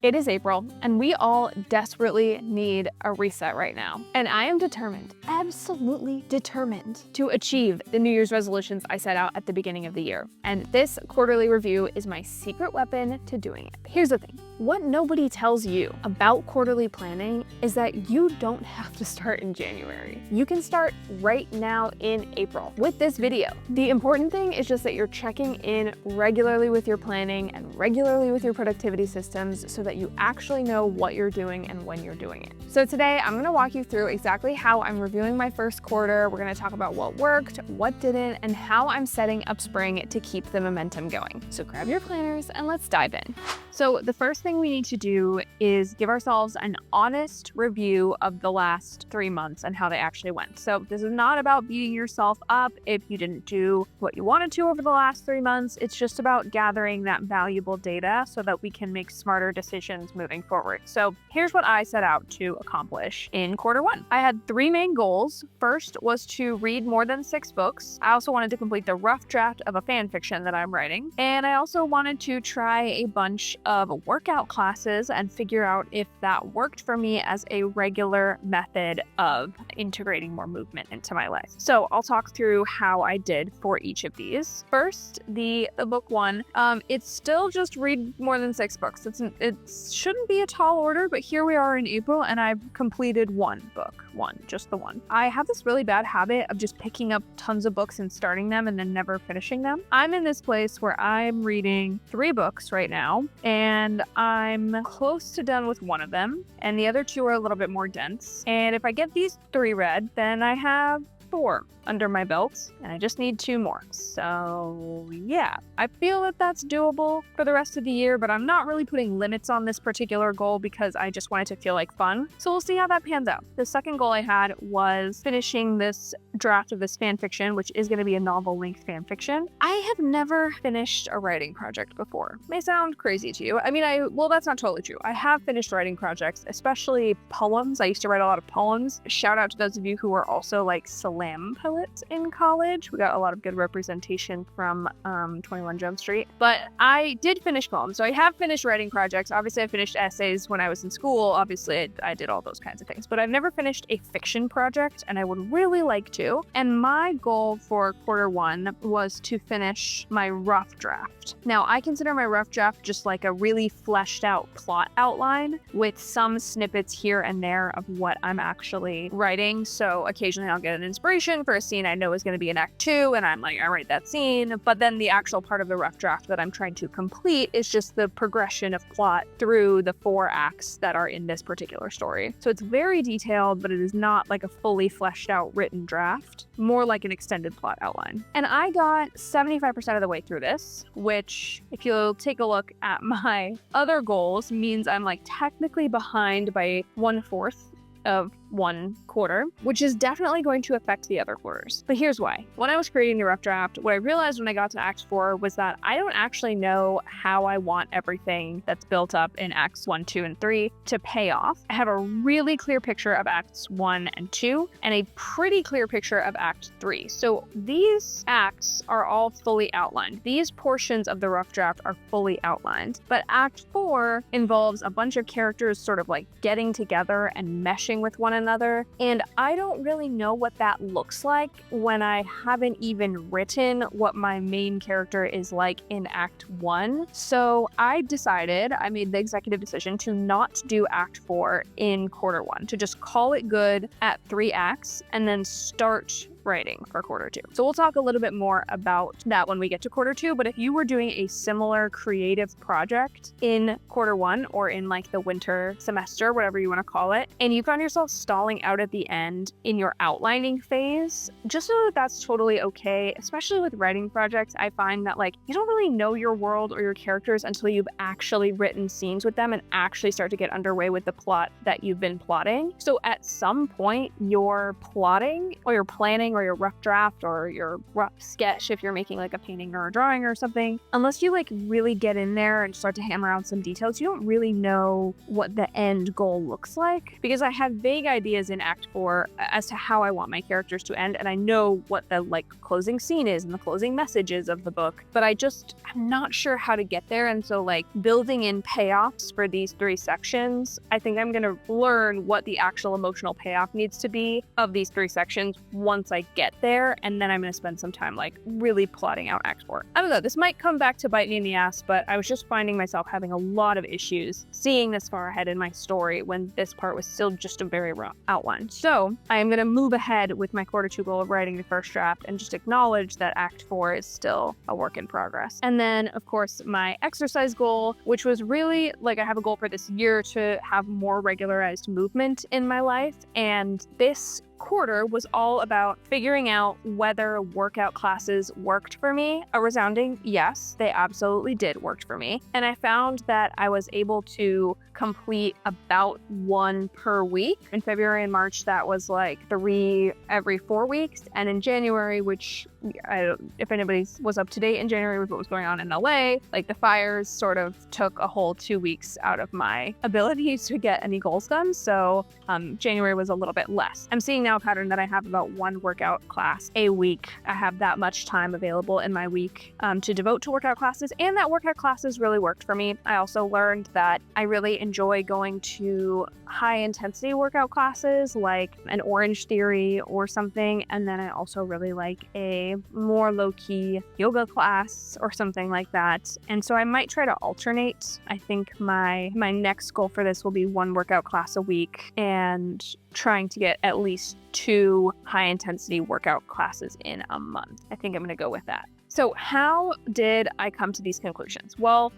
It is April, and we all desperately need a reset right now. And I am determined, absolutely determined, to achieve the New Year's resolutions I set out at the beginning of the year. And this quarterly review is my secret weapon to doing it. Here's the thing. What nobody tells you about quarterly planning is that you don't have to start in January. You can start right now in April with this video. The important thing is just that you're checking in regularly with your planning and regularly with your productivity systems so that you actually know what you're doing and when you're doing it. So today I'm gonna walk you through exactly how I'm reviewing my first quarter. We're gonna talk about what worked, what didn't, and how I'm setting up spring to keep the momentum going. So grab your planners and let's dive in. So the first thing we need to do is give ourselves an honest review of the last 3 months and how they actually went. So this is not about beating yourself up if you didn't do what you wanted to over the last 3 months. It's just about gathering that valuable data so that we can make smarter decisions moving forward. So here's what I set out to accomplish in quarter one. I had 3 main goals. First was to read more than 6 books. I also wanted to complete the rough draft of a fan fiction that I'm writing. And I also wanted to try a bunch of workout classes and figure out if that worked for me as a regular method of integrating more movement into my life. So I'll talk through how I did for each of these. First, the book one, it's still just read more than 6 books. It shouldn't be a tall order, but here we are in April and I've completed just the one. I have this really bad habit of just picking up tons of books and starting them and then never finishing them. I'm in this place where I'm reading 3 books right now and I'm close to done with one of them and the other 2 are a little bit more dense. And if I get these 3 read, then I have 4 under my belt and I just need 2 more. So yeah, I feel that that's doable for the rest of the year, but I'm not really putting limits on this particular goal because I just want it to feel like fun. So we'll see how that pans out. The second goal I had was finishing this draft of this fan fiction, which is going to be a novel-length fan fiction. I have never finished a writing project before. May sound crazy to you. I mean, well, that's not totally true. I have finished writing projects, especially poems. I used to write a lot of poems. Shout out to those of you who were also like slam poets in college. We got a lot of good representation from 21 Jump Street. But I did finish poems, so I have finished writing projects. Obviously, I finished essays when I was in school. Obviously, I did all those kinds of things. But I've never finished a fiction project, and I would really like to. And my goal for quarter one was to finish my rough draft. Now, I consider my rough draft just like a really fleshed out plot outline with some snippets here and there of what I'm actually writing. So occasionally I'll get an inspiration for a scene I know is going to be in Act 2, and I'm like, I write that scene. But then the actual part of the rough draft that I'm trying to complete is just the progression of plot through the 4 acts that are in this particular story. So it's very detailed, but it is not like a fully fleshed out written draft, more like an extended plot outline. And I got 75% of the way through this, which if you'll take a look at my other goals means I'm like technically behind by 1/4 of 1 quarter, which is definitely going to affect the other quarters. But here's why. When I was creating the rough draft, what I realized when I got to Act 4 was that I don't actually know how I want everything that's built up in Acts 1, 2, and 3 to pay off. I have a really clear picture of Acts 1 and 2 and a pretty clear picture of Act 3. So these acts are all fully outlined. These portions of the rough draft are fully outlined. But Act 4 involves a bunch of characters sort of like getting together and meshing with one another, and I don't really know what that looks like when I haven't even written what my main character is like in Act 1. So I made the executive decision to not do Act 4 in quarter 1, to just call it good at 3 acts and then start writing for quarter 2. So we'll talk a little bit more about that when we get to quarter 2, but if you were doing a similar creative project in quarter 1 or in like the winter semester, whatever you want to call it, and you found yourself stalling out at the end in your outlining phase, just know that that's totally okay. Especially with writing projects, I find that like you don't really know your world or your characters until you've actually written scenes with them and actually start to get underway with the plot that you've been plotting. So at some point, your plotting or your planning or your rough draft or your rough sketch if you're making like a painting or a drawing or something, unless you like really get in there and start to hammer out some details, you don't really know what the end goal looks like. Because I have vague ideas in Act 4 as to how I want my characters to end, and I know what the like closing scene is and the closing messages of the book, but I'm not sure how to get there. And so like building in payoffs for these 3 sections, I think I'm gonna learn what the actual emotional payoff needs to be of these 3 sections once I get there, and then I'm gonna spend some time like really plotting out Act 4. I don't know, this might come back to bite me in the ass, but I was just finding myself having a lot of issues seeing this far ahead in my story when this part was still just a very rough outline. So I am gonna move ahead with my quarter 2 goal of writing the first draft and just acknowledge that Act 4 is still a work in progress. And then of course my exercise goal, which was really like I have a goal for this year to have more regularized movement in my life, and this quarter was all about figuring out whether workout classes worked for me. A resounding yes, they absolutely did work for me. And I found that I was able to complete about 1 per week. In February and March, that was like 3 every 4 weeks. And in January, which if anybody was up to date in January with what was going on in LA, like the fires sort of took a whole 2 weeks out of my ability to get any goals done. So January was a little bit less. I'm seeing now a pattern that I have about 1 workout class a week. I have that much time available in my week to devote to workout classes, and that workout classes really worked for me. I also learned that I really enjoy going to high intensity workout classes like an Orange Theory or something, and then I also really like a more low-key yoga class or something like that. And so I might try to alternate. I think my next goal for this will be 1 workout class a week and trying to get at least 2 high-intensity workout classes in a month. I think I'm going to go with that. So how did I come to these conclusions? Well,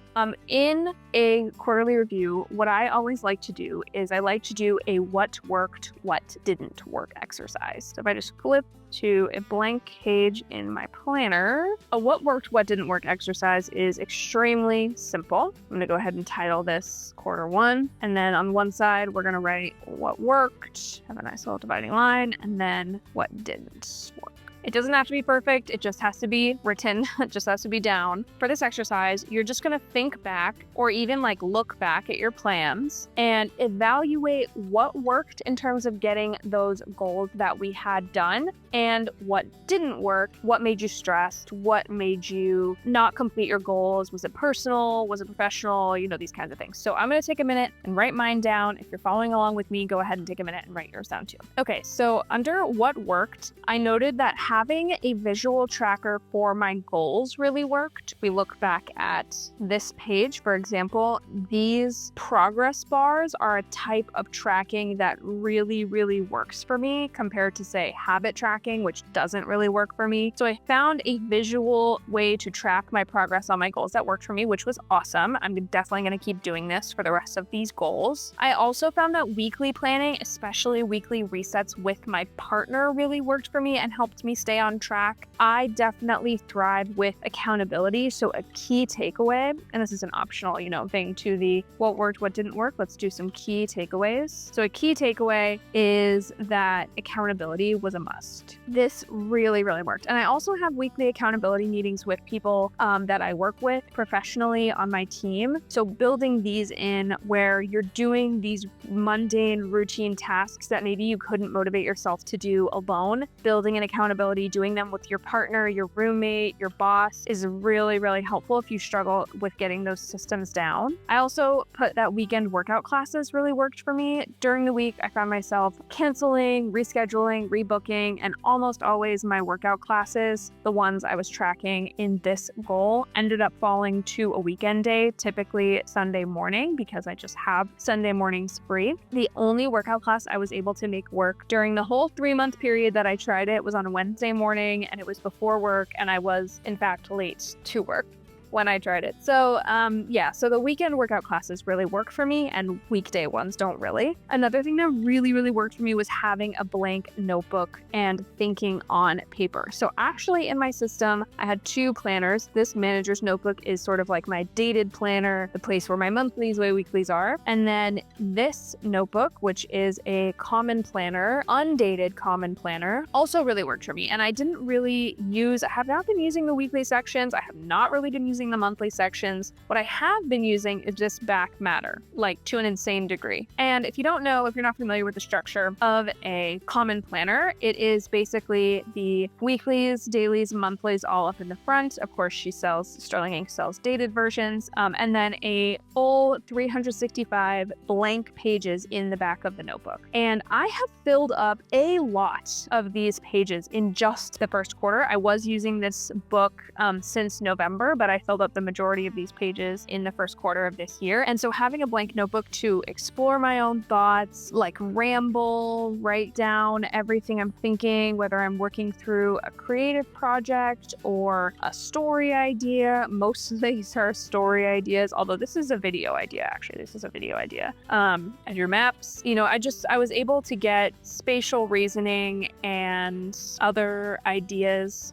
in a quarterly review, what I always like to do is I like to do a what worked, what didn't work exercise. So if I just flip to a blank page in my planner, a what worked, what didn't work exercise is extremely simple. I'm going to go ahead and title this quarter 1. And then on one side, we're going to write what worked, have a nice little dividing line, and then what didn't work. It doesn't have to be perfect. It just has to be written. It just has to be down. For this exercise, you're just going to think back or even like look back at your plans and evaluate what worked in terms of getting those goals that we had done and what didn't work. What made you stressed? What made you not complete your goals? Was it personal? Was it professional? You know, these kinds of things. So I'm going to take a minute and write mine down. If you're following along with me, go ahead and take a minute and write yours down too. Okay, so under what worked, I noted that having a visual tracker for my goals really worked. We look back at this page, for example, these progress bars are a type of tracking that really, really works for me compared to, say, habit tracking, which doesn't really work for me. So I found a visual way to track my progress on my goals that worked for me, which was awesome. I'm definitely going to keep doing this for the rest of these goals. I also found that weekly planning, especially weekly resets with my partner, really worked for me and helped me stay on track. I definitely thrive with accountability. So a key takeaway, and this is an optional, thing to the what worked, what didn't work. Let's do some key takeaways. So a key takeaway is that accountability was a must. This really, really worked. And I also have weekly accountability meetings with people that I work with professionally on my team. So building these in where you're doing these mundane routine tasks that maybe you couldn't motivate yourself to do alone, building an accountability, doing them with your partner, your roommate, your boss is really, really helpful if you struggle with getting those systems down. I also put that weekend workout classes really worked for me. During the week, I found myself canceling, rescheduling, rebooking, and almost always my workout classes, the ones I was tracking in this goal, ended up falling to a weekend day, typically Sunday morning, because I just have Sunday mornings free. The only workout class I was able to make work during the whole 3-month period that I tried it was on a Wednesday morning, and it was before work, and I was in fact late to work. when I tried it. So yeah, so the weekend workout classes really work for me and weekday ones don't really. Another thing that really worked for me was having a blank notebook and thinking on paper. So actually in my system, I had 2 planners. This manager's notebook is sort of like my dated planner, the place where my monthlies, my weeklies are. And then this notebook, which is a common planner, undated common planner, also really worked for me. And I didn't really I have not been using the weekly sections. I have not really been using the monthly sections. What I have been using is just back matter, like to an insane degree. And if you don't know, if you're not familiar with the structure of a common planner, it is basically the weeklies, dailies, monthlies all up in the front. Of course, Sterling Inc. sells dated versions, and then a full 365 blank pages in the back of the notebook. And I have filled up a lot of these pages in just the first quarter. I was using this book since November, but I filled up the majority of these pages in the first quarter of this year. And so having a blank notebook to explore my own thoughts, like ramble, write down everything I'm thinking, whether I'm working through a creative project or a story idea. Most of these are story ideas, although this is a video idea, actually. This is a video idea. And your maps, I was able to get spatial reasoning and other ideas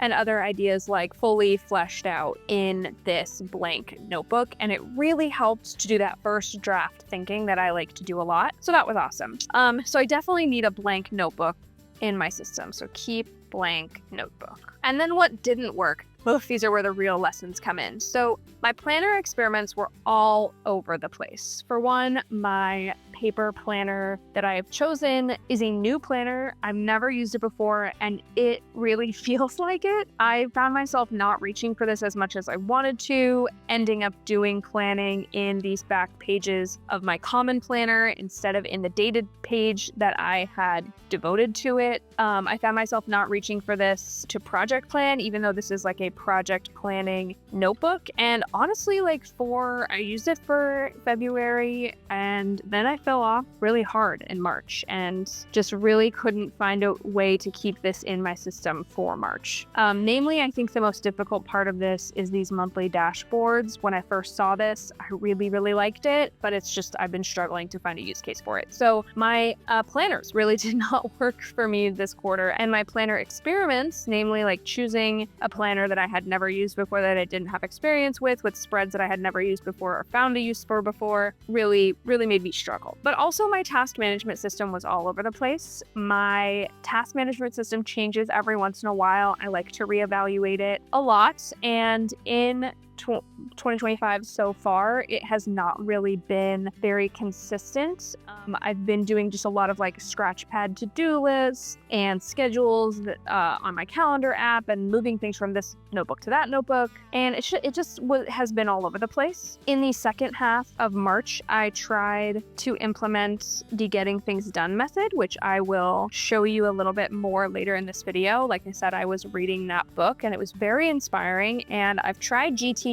like fully fleshed out in this blank notebook. And it really helped to do that first draft thinking that I like to do a lot. So that was awesome. So I definitely need a blank notebook in my system. So keep blank notebook. And then what didn't work? Both these are where the real lessons come in. So my planner experiments were all over the place. For one, my paper planner that I have chosen is a new planner. I've never used it before, and it really feels like it. I found myself not reaching for this as much as I wanted to, ending up doing planning in these back pages of my common planner instead of in the dated page that I had devoted to it. I found myself not reaching for this to project plan, even though this is like a project planning notebook. And honestly, I used it for February, and then I fell off really hard in March and just really couldn't find a way to keep this in my system for March. Namely, I think the most difficult part of this is these monthly dashboards. When I first saw this, I really liked it, but it's just I've been struggling to find a use case for it. So my planners really did not work for me this quarter, and my planner experiments, namely like choosing a planner that I had never used before, that I didn't have experience with spreads that I had never used before or found a use for before, really made me struggle. But also my task management system was all over the place. My task management system changes every once in a while. I like to reevaluate it a lot, and in 2025 so far, it has not really been very consistent. I've been doing just a lot of scratchpad to-do lists and schedules on my calendar app and moving things from this notebook to that notebook. And has been all over the place. In the second half of March, I tried to implement the getting things done method, which I will show you a little bit more later in this video. Like I said, I was reading that book and it was very inspiring, and I've tried GTD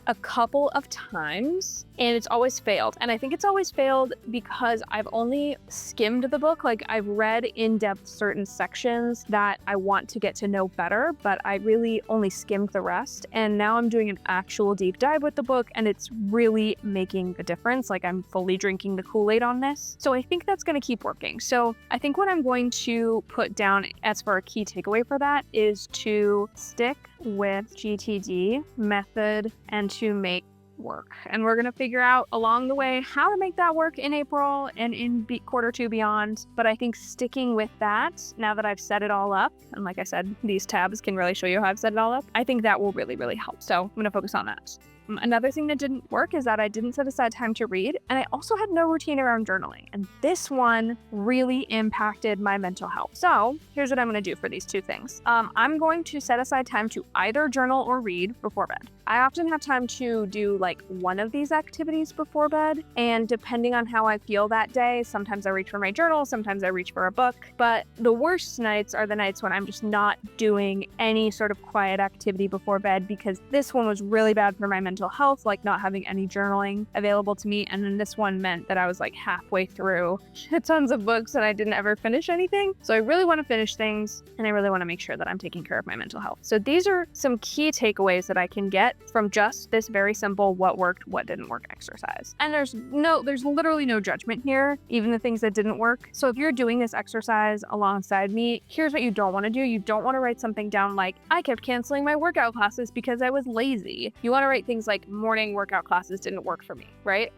a couple of times and it's always failed. And I think it's always failed because I've only skimmed the book. I've read in depth certain sections that I want to get to know better, but I really only skimmed the rest. And now I'm doing an actual deep dive with the book, and it's really making a difference. I'm fully drinking the Kool-Aid on this. So I think that's going to keep working. So I think what I'm going to put down as for a key takeaway for that is to stick with GTD method and to make work. And we're going to figure out along the way how to make that work in April and in quarter 2 beyond. But I think sticking with that, now that I've set it all up, and like I said, these tabs can really show you how I've set it all up, I think that will really help. So I'm going to focus on that. Another thing that didn't work is that I didn't set aside time to read, and I also had no routine around journaling. And this one really impacted my mental health. So here's what I'm going to do for these 2 things. I'm going to set aside time to either journal or read before bed. I often have time to do one of these activities before bed, and depending on how I feel that day, sometimes I reach for my journal, sometimes I reach for a book. But the worst nights are the nights when I'm just not doing any sort of quiet activity before bed, because this one was really bad for my mental mental health, like not having any journaling available to me. And then this one meant that I was like halfway through tons of books and I didn't ever finish anything. So I really want to finish things and I really want to make sure that I'm taking care of my mental health. So these are some key takeaways that I can get from just this very simple what worked, what didn't work exercise. And there's literally no judgment here, even the things that didn't work. So if you're doing this exercise alongside me, here's what you don't want to do. You don't want to write something down like, I kept canceling my workout classes because I was lazy. You want to write things like, morning workout classes didn't work for me, right?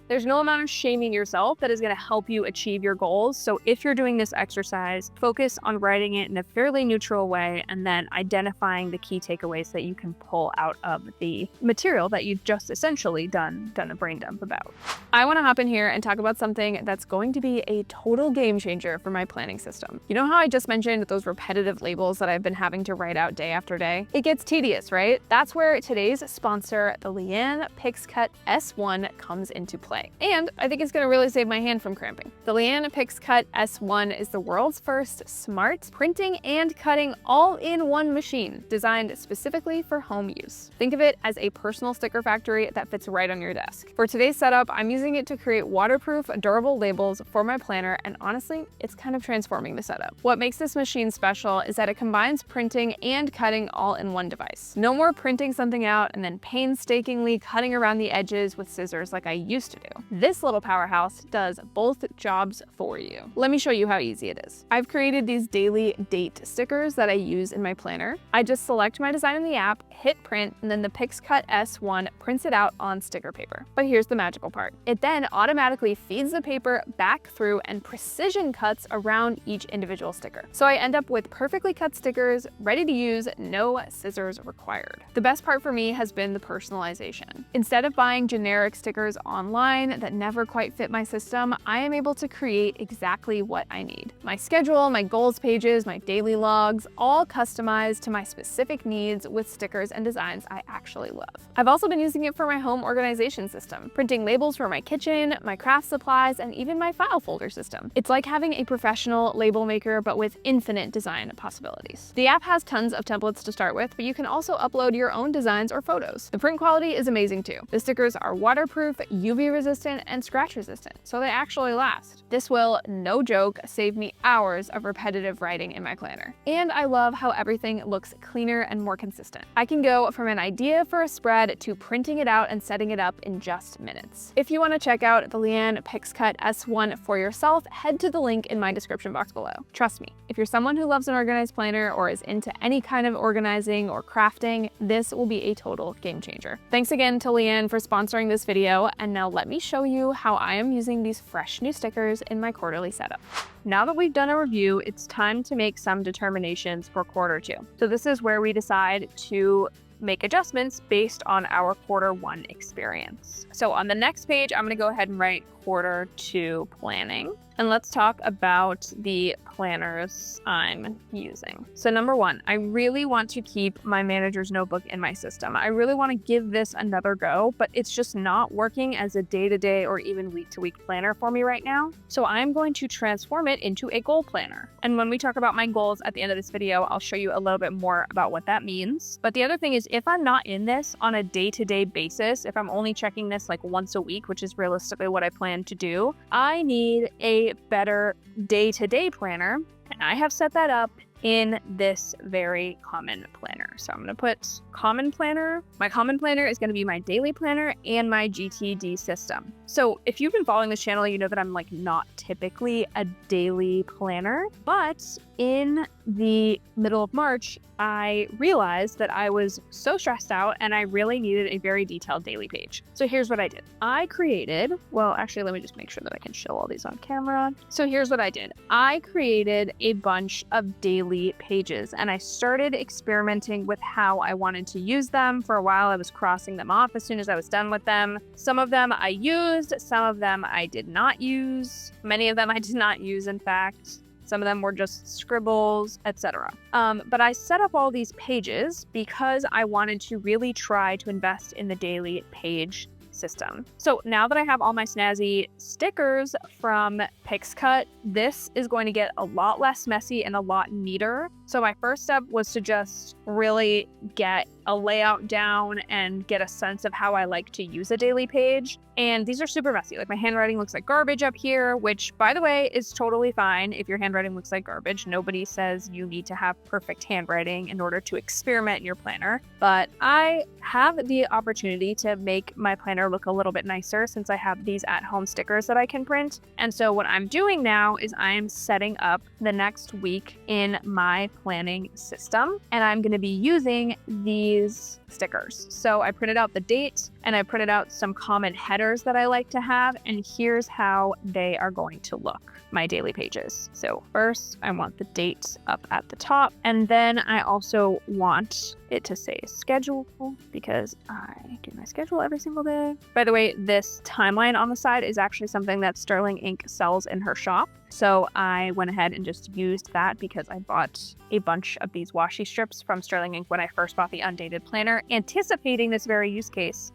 There's no amount of shaming yourself that is going to help you achieve your goals. So if you're doing this exercise, focus on writing it in a fairly neutral way and then identifying the key takeaways that you can pull out of the material that you've just essentially done a brain dump about. I want to hop in here and talk about something that's going to be a total game changer for my planning system. You know how I just mentioned those repetitive labels that I've been having to write out day after day? It gets tedious, right? That's where today's sponsor, the Liene PixCut S1, comes into play. And I think it's going to really save my hand from cramping. The Liene PixCut S1 is the world's first smart printing and cutting all-in-one machine designed specifically for home use. Think of it as a personal sticker factory that fits right on your desk. For today's setup, I'm using it to create waterproof, durable labels for my planner, and honestly, it's kind of transforming the setup. What makes this machine special is that it combines printing and cutting all in one device. No more printing something out and then painstakingly cutting around the edges with scissors like I used to do. This little powerhouse does both jobs for you. Let me show you how easy it is. I've created these daily date stickers that I use in my planner. I just select my design in the app, hit print, and then the PixCut S1 prints it out on sticker paper. But here's the magical part. It then automatically feeds the paper back through and precision cuts around each individual sticker. So I end up with perfectly cut stickers, ready to use, no scissors required. The best part for me has been the personalization. Instead of buying generic stickers online that never quite fit my system, I am able to create exactly what I need. My schedule, my goals pages, my daily logs, all customized to my specific needs with stickers and designs I actually love. I've also been using it for my home organization system, printing labels for my kitchen, my craft supplies, and even my file folder system. It's like having a professional label maker, but with infinite design possibilities. The app has tons of templates to start with, but you can also upload your own designs or photos. The print quality is amazing too. The stickers are waterproof, UV resistant, and scratch resistant, so they actually last. This will, no joke, save me hours of repetitive writing in my planner. And I love how everything looks cleaner and more consistent. I can go from an idea for a spread to printing it out and setting it up in just minutes. If you want to check out the Liene PixCut S1 for yourself, head to the link in my description box below. Trust me, if you're someone who loves an organized planner or is into any kind of organizing or crafting, this will be a total game changer. Thanks again to Liene for sponsoring this video, and now let me show you how I am using these fresh new stickers in my quarterly setup. Now that we've done a review, it's time to make some determinations for quarter two. So this is where we decide to make adjustments based on our quarter one experience. So on the next page, I'm going to go ahead and write quarter two planning. And let's talk about the planners I'm using. So number one, I really want to keep my manager's notebook in my system. I really want to give this another go, but it's just not working as a day-to-day or even week-to-week planner for me right now. So I'm going to transform it into a goal planner. And when we talk about my goals at the end of this video, I'll show you a little bit more about what that means. But the other thing is, if I'm not in this on a day-to-day basis, if I'm only checking this like once a week, which is realistically what I plan to do, I need a better day-to-day planner, and I have set that up in this very common planner. So I'm going to put common planner. My common planner is going to be my daily planner and my GTD system. So if you've been following this channel, you know that I'm like not typically a daily planner, but in the middle of March, I realized that I was so stressed out and I really needed a very detailed daily page. So here's what I did. I created, well, actually, let me just make sure that I can show all these on camera. So here's what I did. I created a bunch of daily pages and I started experimenting with how I wanted to use them. For a while, I was crossing them off as soon as I was done with them. Some of them I used, some of them I did not use. Many of them I did not use, in fact. Some of them were just scribbles, etc. But I set up all these pages because I wanted to really try to invest in the daily page system. So now that I have all my snazzy stickers from PixCut, this is going to get a lot less messy and a lot neater So my first step was to just really get a layout down and get a sense of how I like to use a daily page. And these are super messy. Like my handwriting looks like garbage up here, which by the way is totally fine if your handwriting looks like garbage. Nobody says you need to have perfect handwriting in order to experiment in your planner. But I have the opportunity to make my planner look a little bit nicer since I have these at-home stickers that I can print. And so what I'm doing now is I'm setting up the next week in my planning system, and I'm going to be using these stickers. So I printed out the date and I printed out some common headers that I like to have, and here's how they are going to look, my daily pages. So first I want the date up at the top, and then I also want it to say schedule because I do my schedule every single day. By the way, this timeline on the side is actually something that Sterling Ink sells in her shop. So I went ahead and just used that because I bought a bunch of these washi strips from Sterling Ink when I first bought the undated planner, anticipating this very use case.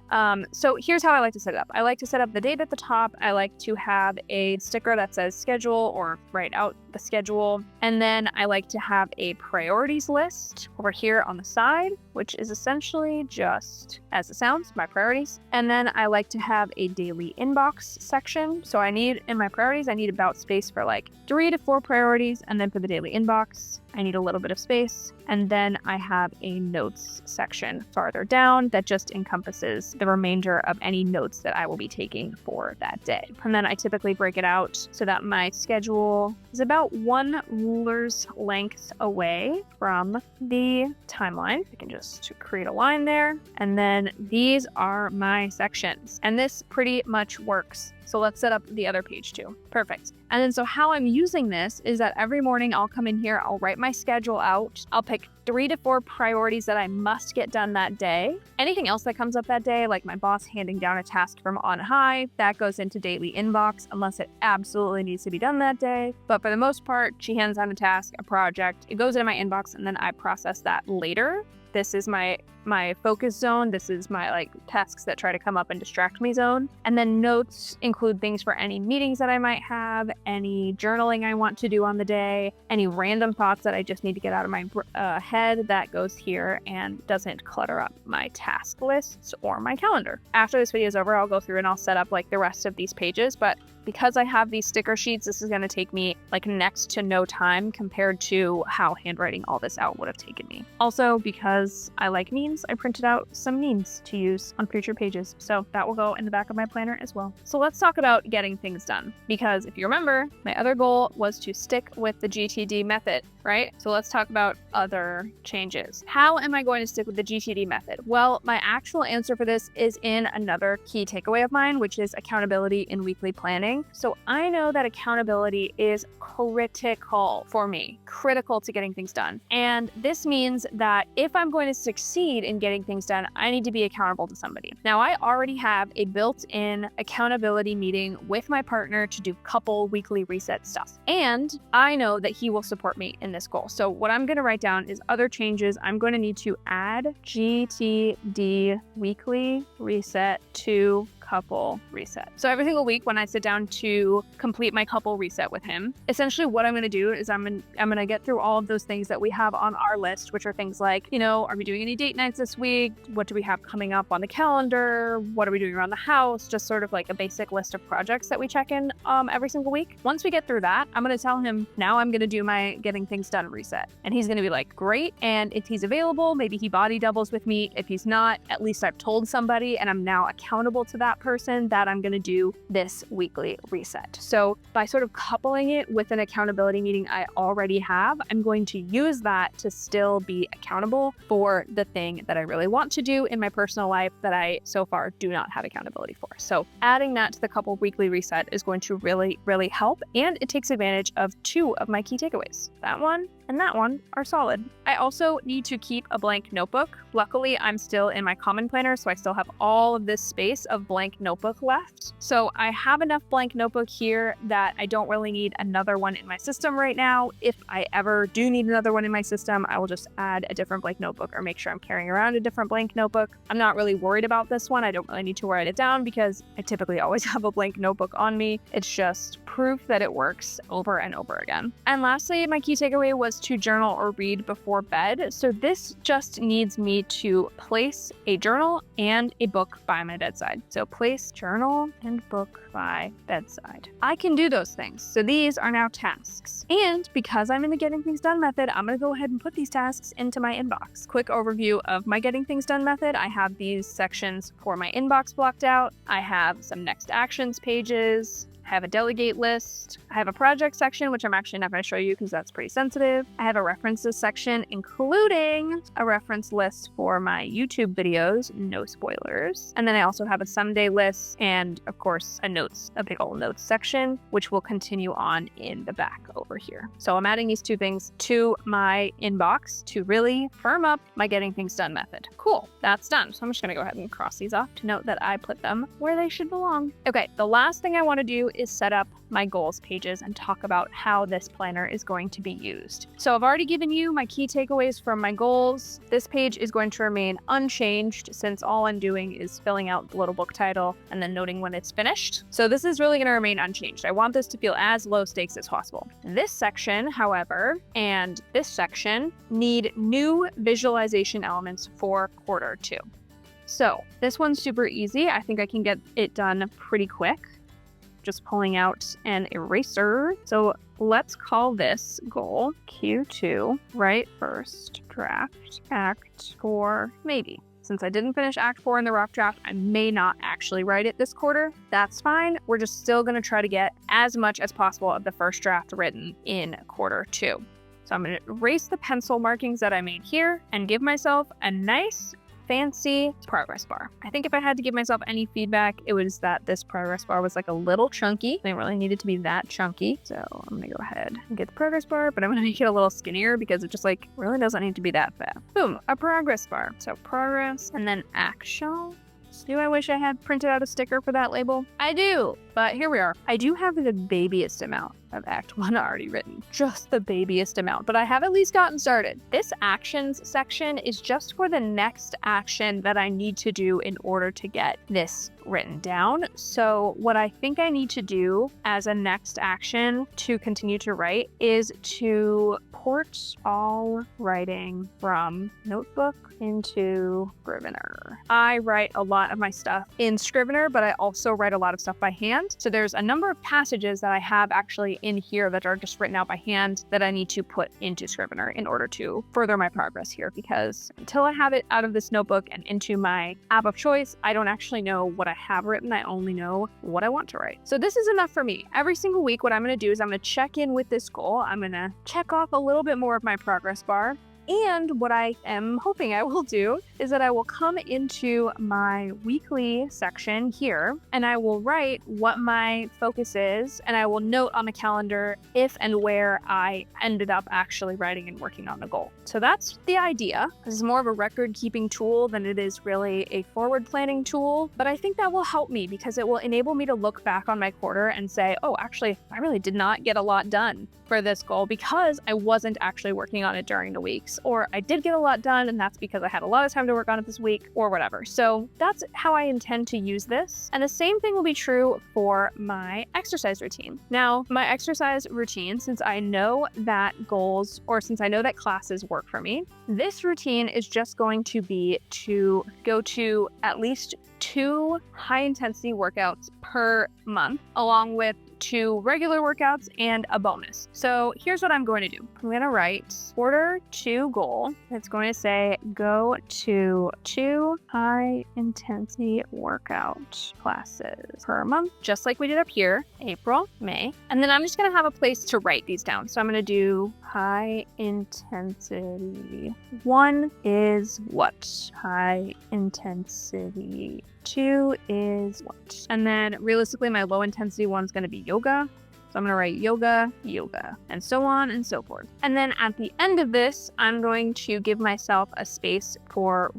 So here's how I like to set it up. I like to set up the date at the top. I like to have a sticker that says schedule or write out the schedule. And then I like to have a priorities list over here on the side, which is essentially just, as it sounds, my priorities. And then I like to have a daily inbox section. So I need, in my priorities, I need about space for like 3 to 4 priorities. And then for the daily inbox, I need a little bit of space. And then I have a notes section farther down that just encompasses the remainder of any notes that I will be taking for that day. And then I typically break it out so that my schedule is about 1 ruler's length away from the timeline. I can just create a line there. And then these are my sections. And this pretty much works. So let's set up the other page too. Perfect. And then so how I'm using this is that every morning I'll come in here, I'll write my schedule out. I'll pick 3 to 4 priorities that I must get done that day. Anything else that comes up that day, like my boss handing down a task from on high, that goes into daily inbox unless it absolutely needs to be done that day. But for the most part, she hands down a task, a project, it goes into my inbox, and then I process that later. This is my focus zone. This is my like tasks that try to come up and distract me zone. And then notes include things for any meetings that I might have, any journaling I want to do on the day, any random thoughts that I just need to get out of my head, that goes here and doesn't clutter up my task lists or my calendar. After this video is over, I'll go through and I'll set up like the rest of these pages. But because I have these sticker sheets, this is going to take me like next to no time compared to how handwriting all this out would have taken me. Also, because I like memes, I printed out some memes to use on future pages. So that will go in the back of my planner as well. So let's talk about getting things done. Because if you remember, my other goal was to stick with the GTD method, right? So let's talk about other changes. How am I going to stick with the GTD method? Well, my actual answer for this is in another key takeaway of mine, which is accountability in weekly planning. So I know that accountability is critical for me, critical to getting things done. And this means that if I'm going to succeed in getting things done, I need to be accountable to somebody. Now, I already have a built-in accountability meeting with my partner to do couple weekly reset stuff. And I know that he will support me in this goal. So what I'm going to write down is other changes. I'm going to need to add GTD weekly reset to couple reset. So every single week when I sit down to complete my couple reset with him, essentially what I'm going to do is I'm going to get through all of those things that we have on our list, which are things like, are we doing any date nights this week? What do we have coming up on the calendar? What are we doing around the house? Just sort of like a basic list of projects that we check in every single week. Once we get through that, I'm going to tell him, now I'm going to do my getting things done reset. And he's going to be like, great. And if he's available, maybe he body doubles with me. If he's not, at least I've told somebody and I'm now accountable to that person that I'm going to do this weekly reset. So by sort of coupling it with an accountability meeting I already have, I'm going to use that to still be accountable for the thing that I really want to do in my personal life that I so far do not have accountability for. So adding that to the couple weekly reset is going to really, really help. And it takes advantage of 2 of my key takeaways. That one and that one are solid. I also need to keep a blank notebook. Luckily, I'm still in my common planner, so I still have all of this space of blank notebook left. So I have enough blank notebook here that I don't really need another one in my system right now. If I ever do need another one in my system, I will just add a different blank notebook or make sure I'm carrying around a different blank notebook. I'm not really worried about this one. I don't really need to write it down because I typically always have a blank notebook on me. It's just proof that it works over and over again. And lastly, my key takeaway was to journal or read before bed. So this just needs me to place a journal and a book by my bedside. So place journal and book by bedside. I can do those things. So these are now tasks. And because I'm in the getting things done method, I'm going to go ahead and put these tasks into my inbox. Quick overview of my getting things done method. I have these sections for my inbox blocked out. I have some next actions pages. I have a delegate list. I have a project section, which I'm actually not going to show you because that's pretty sensitive. I have a references section, including a reference list for my YouTube videos, no spoilers. And then I also have a someday list and, of course, a big old notes section, which will continue on in the back over here. So I'm adding these two things to my inbox to really firm up my getting things done method. Cool, that's done. So I'm just going to go ahead and cross these off to note that I put them where they should belong. Okay, the last thing I want to do is set up my goals pages and talk about how this planner is going to be used. So I've already given you my key takeaways from my goals. This page is going to remain unchanged since all I'm doing is filling out the little book title and then noting when it's finished. So this is really going to remain unchanged. I want this to feel as low stakes as possible. This section, however, and this section need new visualization elements for quarter 2. So this one's super easy. I think I can get it done pretty quick. Just pulling out an eraser. So let's call this goal Q2, write first draft, Act 4, maybe. Since I didn't finish Act 4 in the rough draft, I may not actually write it this quarter. That's fine. We're just still going to try to get as much as possible of the first draft written in quarter 2. So I'm going to erase the pencil markings that I made here and give myself a nice fancy progress bar. I think if I had to give myself any feedback, it was that this progress bar was like a little chunky. It didn't really need it to be that chunky. So I'm gonna go ahead and get the progress bar, but I'm gonna make it a little skinnier because it just like really doesn't need to be that fat. Boom, a progress bar. So progress and then action. Do I wish I had printed out a sticker for that label? I do, but here we are. I do have the babyest amount of Act 1 already written. Just the babyest amount, but I have at least gotten started. This actions section is just for the next action that I need to do in order to get this written down. So what I think I need to do as a next action to continue to write is to port all writing from notebook into Scrivener. I write a lot of my stuff in Scrivener, but I also write a lot of stuff by hand. So there's a number of passages that I have actually in here that are just written out by hand that I need to put into Scrivener in order to further my progress here, because until I have it out of this notebook and into my app of choice, I don't actually know what I have written. I only know what I want to write. So this is enough for me. Every single week, what I'm going to do is I'm going to check in with this goal. I'm going to check off a little bit more of my progress bar. And what I am hoping I will do is that I will come into my weekly section here and I will write what my focus is, and I will note on the calendar if and where I ended up actually writing and working on the goal. So that's the idea. This is more of a record keeping tool than it is really a forward planning tool, but I think that will help me because it will enable me to look back on my quarter and say, oh, actually, I really did not get a lot done for this goal because I wasn't actually working on it during the weeks, or I did get a lot done and that's because I had a lot of time to work on it this week, or whatever. So that's how I intend to use this. And the same thing will be true for my exercise routine. Now, my exercise routine, since I know that goals, or since I know that classes work for me, this routine is just going to be to go to at least 2 high intensity workouts per month, along with 2 regular workouts and a bonus. So here's what I'm going to do. I'm going to write quarter 2 goal. It's going to say go to 2 high intensity workout classes per month, just like we did up here, April, May. And then I'm just going to have a place to write these down. So I'm going to do high intensity. 1 is what? High intensity 2 is what? And then realistically, my low intensity one is going to be yoga. So I'm going to write yoga, yoga, and so on and so forth. And then at the end of this, I'm going to give myself a space for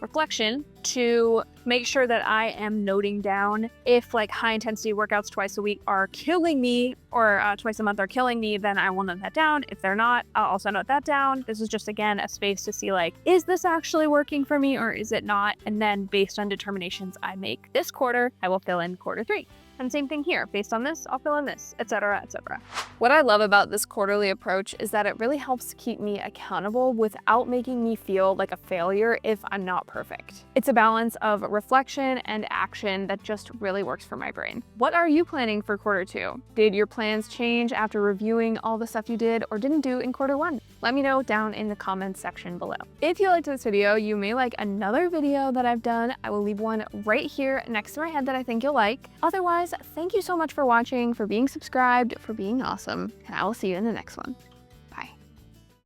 reflection to make sure that I am noting down if like high intensity workouts twice a week are killing me, or twice a month are killing me, then I will note that down. If they're not, I'll also note that down. This is just, again, a space to see like, is this actually working for me or is it not? And then based on determinations I make this quarter, I will fill in quarter 3. And same thing here, based on this, I'll fill in this, etc., etc. What I love about this quarterly approach is that it really helps keep me accountable without making me feel like a failure if I'm not perfect. It's a balance of reflection and action that just really works for my brain. What are you planning for quarter 2? Did your plans change after reviewing all the stuff you did or didn't do in quarter 1? Let me know down in the comments section below. If you liked this video, you may like another video that I've done. I will leave one right here next to my head that I think you'll like. Otherwise, thank you so much for watching, for being subscribed, for being awesome, and I will see you in the next one.